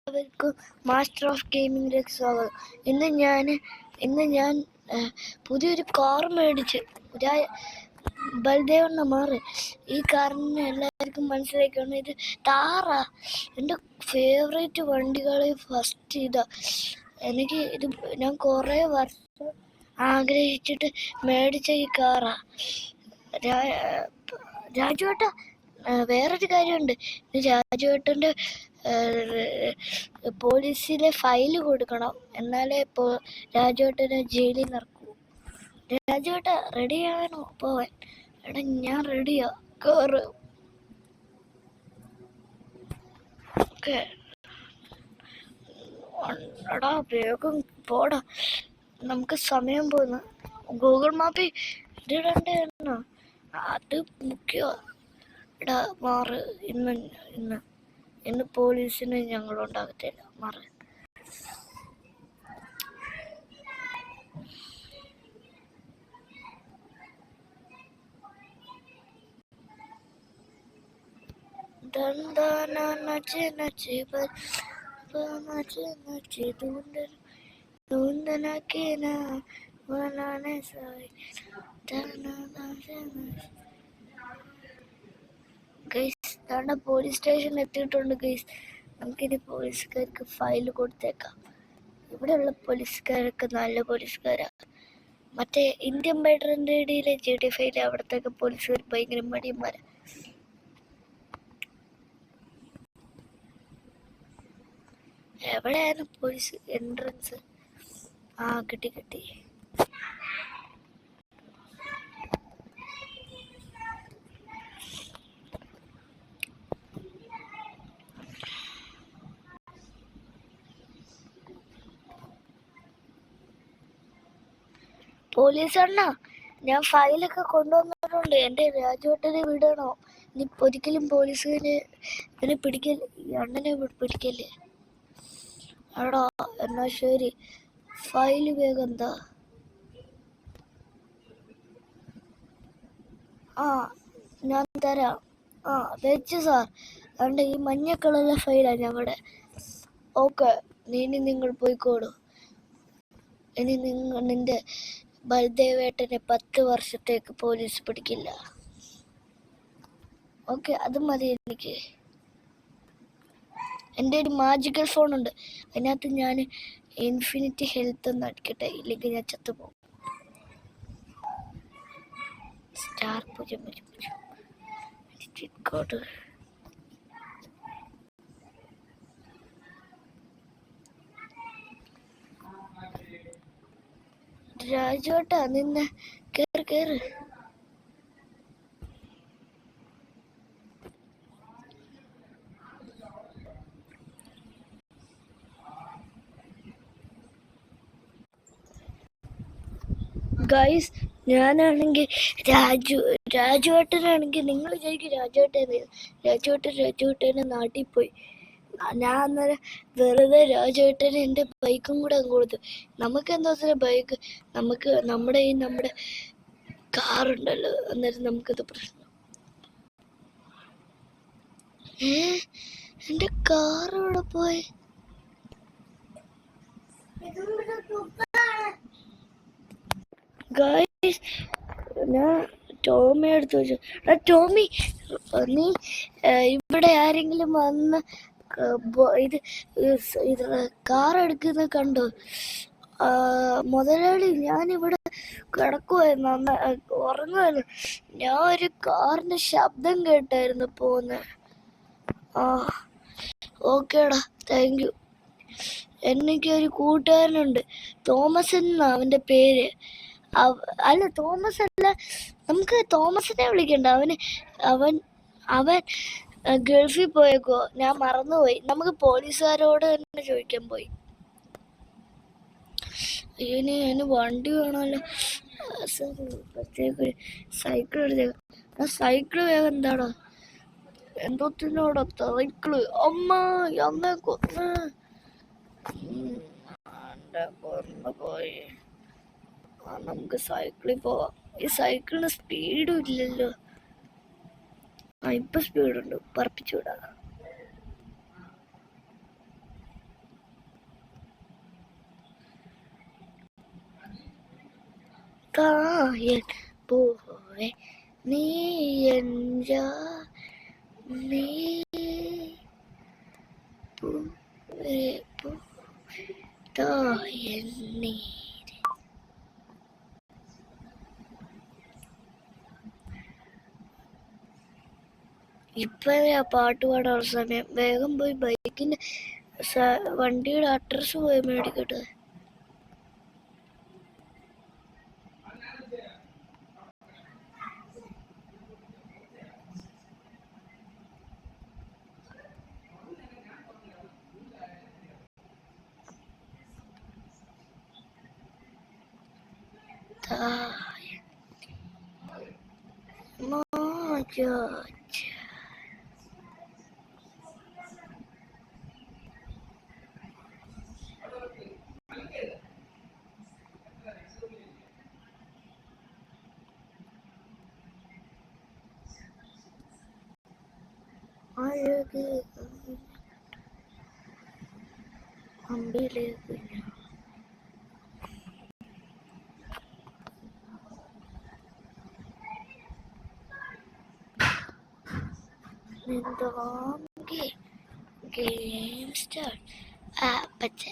എല്ലാവർക്കും master of ഗെയിമിംഗിലേക്ക് സ്വാഗതം. ഇന്ന് ഞാൻ പുതിയൊരു കാർ മേടിച്ച് ബൽദേവണ്ണ മാറി. ഈ കാറിന് എല്ലാവർക്കും മനസ്സിലാക്കണം, ഇത് താറാ. എൻ്റെ ഫേവറേറ്റ് വണ്ടികളിൽ ഫസ്റ്റ് ഇതാ. എനിക്ക് ഇത് ഞാൻ കുറേ വർഷം ആഗ്രഹിച്ചിട്ട് മേടിച്ച ഈ കാറാ. രാജുവേട്ട, വേറൊരു കാര്യമുണ്ട്. രാജുവേട്ടൻ്റെ പോലീസിലെ ഫയല് കൊടുക്കണം, എന്നാലേ ഇപ്പോൾ രാജുവേട്ടനെ ജയിലിൽ നടക്കൂ. രാജുവേട്ട റെഡിയാണോ പോവാൻ? എടാ ഞാൻ റെഡിയാ, കേറ്. ഓക്കെ എടാ വേഗം പോടാ, നമുക്ക് സമയം പോന്ന്. ഗൂഗിൾ മാപ്പിൽ ഇതിടണ്ടേ? അത് മുഖ്യ. എടാ മാറ്, ഇന്ന് പോലീസിന് ഞങ്ങളുണ്ടാകത്തില്ല, മാറ്. പോലീസ് സ്റ്റേഷൻ എത്തിയിട്ടുണ്ട് ഗൈസ്. നമുക്കിനി പോലീസുകാർക്ക് ഫയൽ കൊടുത്തേക്കാം. ഇവിടെയുള്ള പോലീസുകാരൊക്കെ നല്ല പോലീസുകാരാ. മറ്റേ ഇന്ത്യൻ ബൈഡറിൻ്റെ ഇടയിലെ GT5 അവിടത്തേക്ക് പോലീസുകാർ ഭയങ്കര മടിയന്മാരാ. എവിടെയാണ് പോലീസ് എൻട്രൻസ്? കിട്ടി. പോലീസ് അണ്ണാ, ഞാൻ ഫയലൊക്കെ കൊണ്ടുവന്നിട്ടുണ്ട്. എൻ്റെ രാജുവേട്ടനെ വിടണോ? നീ ഒരിക്കലും പോലീസുകാരെ ഇവനെ പിടിക്കല്ലേ, ഈ അണ്ണനെ പിടിക്കല്ലേ. എടാ എന്നാ ശരി, ഫയല് വേഗം എന്താ? ഞാൻ തരാം. വെച്ച് സാർ. അതുകൊണ്ട് ഈ മഞ്ഞ കളറിലെ ഫയലാണ് ഞങ്ങളുടെ. ഓക്കെ, നിങ്ങൾ പോയിക്കോളൂ. ഇനി നിന്റെ ബൽദേവേട്ടനെ 10 വർഷത്തേക്ക് പോലീസ് പിടിക്കില്ല. ഓക്കെ, അത് മതി എനിക്ക്. എൻ്റെ ഒരു മാജിക്കൽ ഫോണുണ്ട്, അതിനകത്ത് ഞാൻ ഇൻഫിനിറ്റി ഹെൽത്ത് ഒന്ന് അടിക്കട്ടെ, ഇല്ലെങ്കിൽ ഞാൻ ചത്തുപോകും. Star 000 code. രാജുവേട്ടാ, നിന്ന് കേറ്. ഗൈസ്, ഞാനാണെങ്കിൽ രാജുവേട്ടനാണെങ്കിൽ നിങ്ങൾ ശരിക്കും രാജുവേട്ടനെ നാട്ടിൽ പോയി. ഞാൻ അന്നേരം വെറുതെ രാജുവേട്ടന് എൻ്റെ ബൈക്കും കൂടെ അങ്ങ് കൊടുത്തു. നമുക്ക് എന്താ ബൈക്ക്, നമുക്ക് നമ്മുടെ കാറുണ്ടല്ലോ, അന്നേരം നമുക്കത് പ്രശ്നം. എൻ്റെ കാർ ഇവിടെ പോയി. ഗൈസ്, ഞാൻ ടോമി എടുത്തു വെച്ചു. ടോമി, നീ ഇവിടെ ആരെങ്കിലും വന്ന് ഇത് കാർ എടുക്കുന്ന കണ്ടോ? മുതലാളി, ഞാനിവിടെ കിടക്കുമായിരുന്നു, ഉറങ്ങുമായിരുന്നു. ഞാൻ ഒരു കാറിന്റെ ശബ്ദം കേട്ടായിരുന്നു പോന്നെ. ഓക്കേടാ, താങ്ക് യു. എനിക്കൊരു കൂട്ടുകാരനുണ്ട്, തോമസ് എന്നാ അവൻ്റെ പേര്. അല്ല, തോമസ് അല്ല, നമുക്ക് തോമസിനെ വിളിക്കണ്ട. അവൻ ഗൾഫിൽ പോയേക്കോ, ഞാൻ മറന്നുപോയി. നമുക്ക് പോലീസുകാരോട് തന്നെ ചോദിക്കാൻ പോയി. അതിന് വണ്ടി വേണമല്ലോ. പ്രത്യേക സൈക്കിൾ എടുത്തേക്കാം. സൈക്കിള് വേഗം എന്താടാ, എന്തോത്തിനോടാ സൈക്കിള്? അമ്മ കൊന്നു പോയി. നമുക്ക് സൈക്കിളിൽ പോവാം. ഈ സൈക്കിളിന് സ്പീഡും ഇല്ലല്ലോ. ഇപ്പൊ സ്പീഡുണ്ട്, പറപ്പിച്ചുവിടാ. കായൽ പൂവേ നീ എൻ്റെ നീ പൂവേ തായൽ നീര്. ഇപ്പഴാ പാട്ട് പാടാനുള്ള സമയം. വേഗം പോയി ബൈക്കിന്റെ വണ്ടിയുടെ അഡ്രസ് പോയി മേടിക്കട്ടെ. അഴക് അമ്പിളി ഗെയിം സ്റ്റാർട്ട്. പച്ച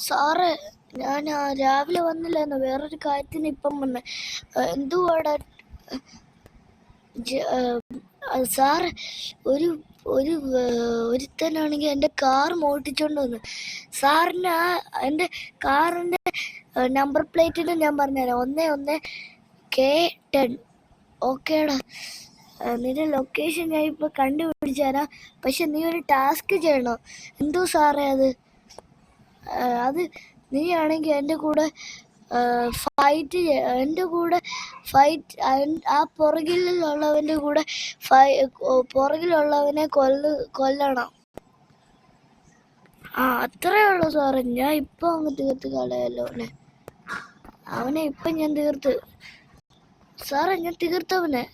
സാറ്, ഞാൻ രാവിലെ വന്നില്ലായിരുന്നു, വേറൊരു കാര്യത്തിന് ഇപ്പം വന്ന്. എന്തുവാടാ സാറ്? ഒരുത്തനാണെങ്കിൽ എൻ്റെ കാർ മോട്ടിച്ചോണ്ട് വന്നു. സാറിന് എൻ്റെ കാറിൻ്റെ നമ്പർ പ്ലേറ്റിന് ഞാൻ പറഞ്ഞുതരാം, 11K10. ഓക്കേടാ, നിന്റെ ലൊക്കേഷൻ ഞാൻ ഇപ്പോൾ കണ്ടുപിടിച്ചു തരാം. പക്ഷെ നീ ഒരു ടാസ്ക് ചെയ്യണം. എന്തോ സാറേ അത്? നീ ആണെങ്കിൽ എൻ്റെ കൂടെ ആ പുറകിലുള്ളവൻ്റെ കൂടെ പുറകിലുള്ളവനെ കൊല്ലണം. അത്രേ ഉള്ളൂ സാറേ. ഞാൻ ഇപ്പൊ അങ്ങ് തീർത്ത് കളയല്ലോ അവനെ ഇപ്പൊ ഞാൻ തീർത്ത് സാറേ. ഞാൻ തീർത്തവനെ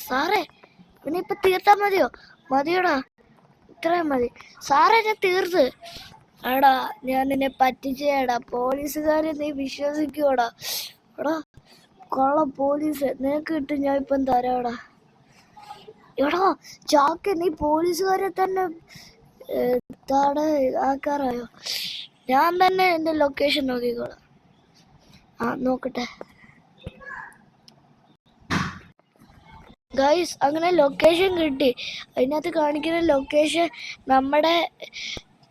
സാറേ. ഇവനെ ഇപ്പൊ തീർത്താ മതിയോടാ? ഇത്രയും മതി സാറേ, ഞാൻ തീർത്ത്. എടാ, ഞാൻ നിന്നെ പറ്റിച്ചേടാ. പോലീസുകാരെ നീ വിശ്വസിക്കൂടാ? എടാ കൊള്ള പോലീസ്, നിനക്ക് കിട്ടും ഞാൻ ഇപ്പം തരാടാ. എടാ ചാക്ക്, നീ പോലീസുകാരെ തന്നെ ആക്കാറായോ? ഞാൻ തന്നെ എൻ്റെ ലൊക്കേഷൻ നോക്കിക്കോളാം. നോക്കട്ടെ ഗൈസ്. അങ്ങനെ ലൊക്കേഷൻ കിട്ടി. അതിനകത്ത് കാണിക്കുന്ന ലൊക്കേഷൻ നമ്മുടെ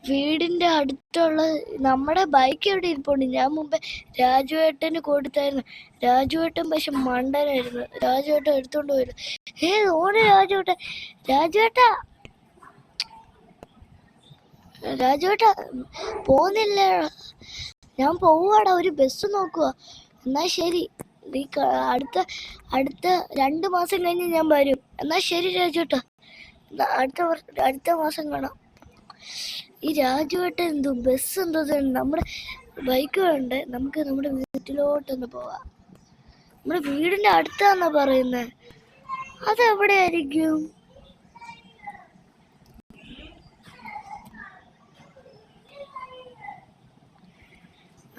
വീടിൻ്റെ അടുത്തുള്ള നമ്മുടെ ബൈക്ക് എവിടെ ഇരിപ്പുണ്ട്. ഞാൻ മുമ്പേ രാജുവേട്ടന് കൊടുത്തായിരുന്നു. രാജുവേട്ടൻ പക്ഷെ മണ്ടനായിരുന്നു. രാജുവേട്ടൻ എടുത്തോണ്ട് പോയിരുന്നു. ഓനെ രാജുവേട്ട പോന്നില്ല. ഞാൻ പോവാടാ, ഒരു ബസ് നോക്കുക. എന്നാ ശരി, നീ അടുത്ത 2 മാസം കഴിഞ്ഞ് ഞാൻ വരും. എന്നാ ശരി രാജുവേട്ട, അടുത്ത മാസം കാണാം. ഈ രാജുവേട്ടൻ എന്തോ ബസ് എന്തോ നമ്മുടെ ബൈക്ക് വേണ്ടേ? നമുക്ക് നമ്മുടെ വീട്ടിലോട്ടൊന്ന് പോവാം. നമ്മുടെ വീടിന്റെ അടുത്താന്നാ പറയുന്നത്. അതെവിടെയായിരിക്കും?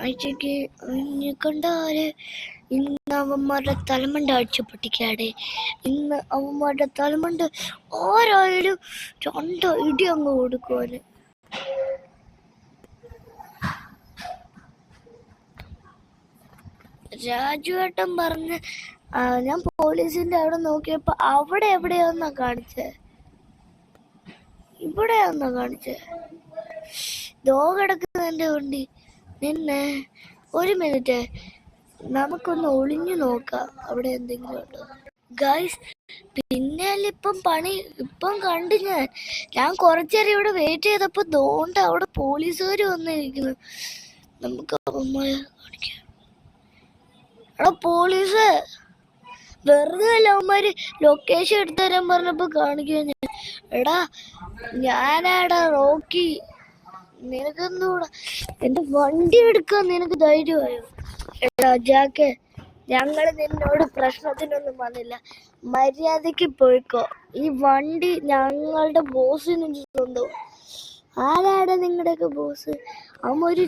ആഴ്ചക്ക് കണ്ടാല് ഇന്ന് അവന്മാരുടെ തലമണ്ട അടിച്ചു പൊട്ടിക്കാടെ. ഇന്ന് അവന്മാരുടെ തലമണ്ട ആരായാലും 2 ഇടി അങ്ങ് കൊടുക്കുവാന്. രാജുവേട്ടൻ പറഞ്ഞ് ഞാൻ പോലീസിന്റെ അവിടെ നോക്കിയപ്പോ അവിടെ എവിടെയാന്നാ കാണിച്ചേ? ഇവിടെയാന്നാ കാണിച്ചേ? കിടക്കുന്ന എന്റെ വണ്ടി. നിന്നെ ഒരു മിനിറ്റ്, നമുക്കൊന്ന് ഒളിഞ്ഞു നോക്കാം അവിടെ എന്തെങ്കിലും ഉണ്ടോ. ഗൈസ്, പിന്നെ ഇപ്പം കണ്ടു. ഞാൻ കുറച്ചേരം ഇവിടെ വെയിറ്റ് ചെയ്തപ്പോ ദോണ്ട അവിടെ പോലീസുകാർ വന്നിരിക്കുന്നു. നമുക്ക് അവന്മാരെ കാണിക്കാം. എടാ പോലീസ്, വെറുതെ അല്ല അവന്മാര് ലൊക്കേഷൻ എടുത്തു തരാൻ പറഞ്ഞപ്പോ കാണിക്കുക. എടാ ഞാനാടാ റോക്കി. നിനക്കെന്തൂടാ എന്റെ വണ്ടി എടുക്കാൻ നിനക്ക് ധൈര്യമായോ? എടാ ജാക്കെ, ഞങ്ങൾ നിന്നോട് പ്രശ്നത്തിനൊന്നും വന്നില്ല, മര്യാദക്ക് പോയിക്കോ. ഈ വണ്ടി ഞങ്ങളുടെ ബോസിന് സ്വന്തം. ആരാടെ നിങ്ങളുടെയൊക്കെ ബോസ്? അവര്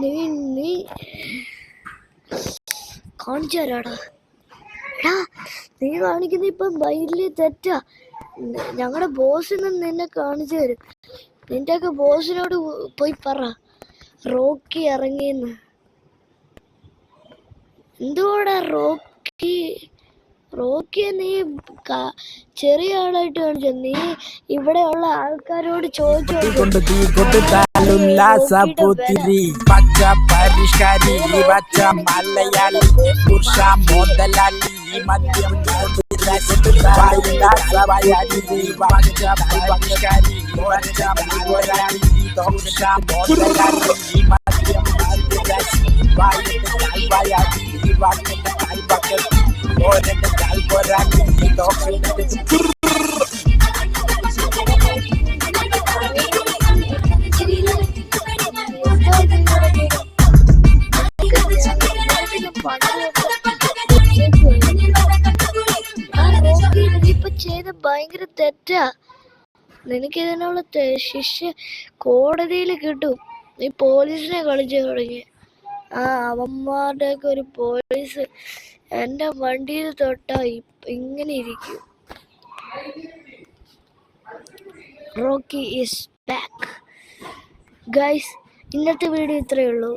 നീ നീ കാണിച്ചു തരാടാ. എടാ, നീ കാണിക്കുന്ന ഇപ്പം വലിയ തെറ്റാ. ഞങ്ങളുടെ ബോസിന് നിന്നെ കാണിച്ചു തരും. നിന്റെയൊക്കെ ബോസിനോട് പോയി പറ റോക്കി ഇറങ്ങിയെന്ന്. എന്തുകൂടാ റോക്കിയെ നീ ചെറിയ ആളായിട്ട് കാണിച്ച? നീ ഇവിടെയുള്ള ആൾക്കാരോട് ചോദിച്ചു ഇപ്പൊ ചെയ്ത ഭയങ്കര തെറ്റാ. നിനക്കിതിനുള്ള ശിക്ഷ കോടതിയിൽ കിട്ടും. നീ പോലീസിനെ കളിച്ചു തുടങ്ങി. അവന്മാരുടെ ഒക്കെ ഒരു പോലീസ് എന്റെ വണ്ടിയിൽ തൊട്ടാ ഇങ്ങനെ ഇരിക്കും. Rocky is back. ഗൈസ്, ഇന്നത്തെ വീഡിയോ ഇത്രയേ ഉള്ളൂ.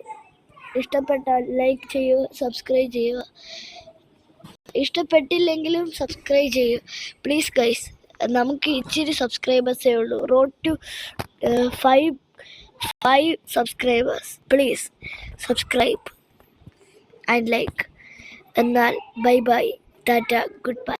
ഇഷ്ടപ്പെട്ടാൽ ലൈക്ക് ചെയ്യുക, സബ്സ്ക്രൈബ് ചെയ്യുക. ഇഷ്ടപ്പെട്ടില്ലെങ്കിലും സബ്സ്ക്രൈബ് ചെയ്യുക പ്ലീസ് ഗൈസ്. നമുക്ക് ഇച്ചിരി സബ്സ്ക്രൈബേഴ്സേ ഉള്ളൂ. Road to 5 subscribers. Please subscribe and like. എന്നാൽ bye bye, tata, good bye.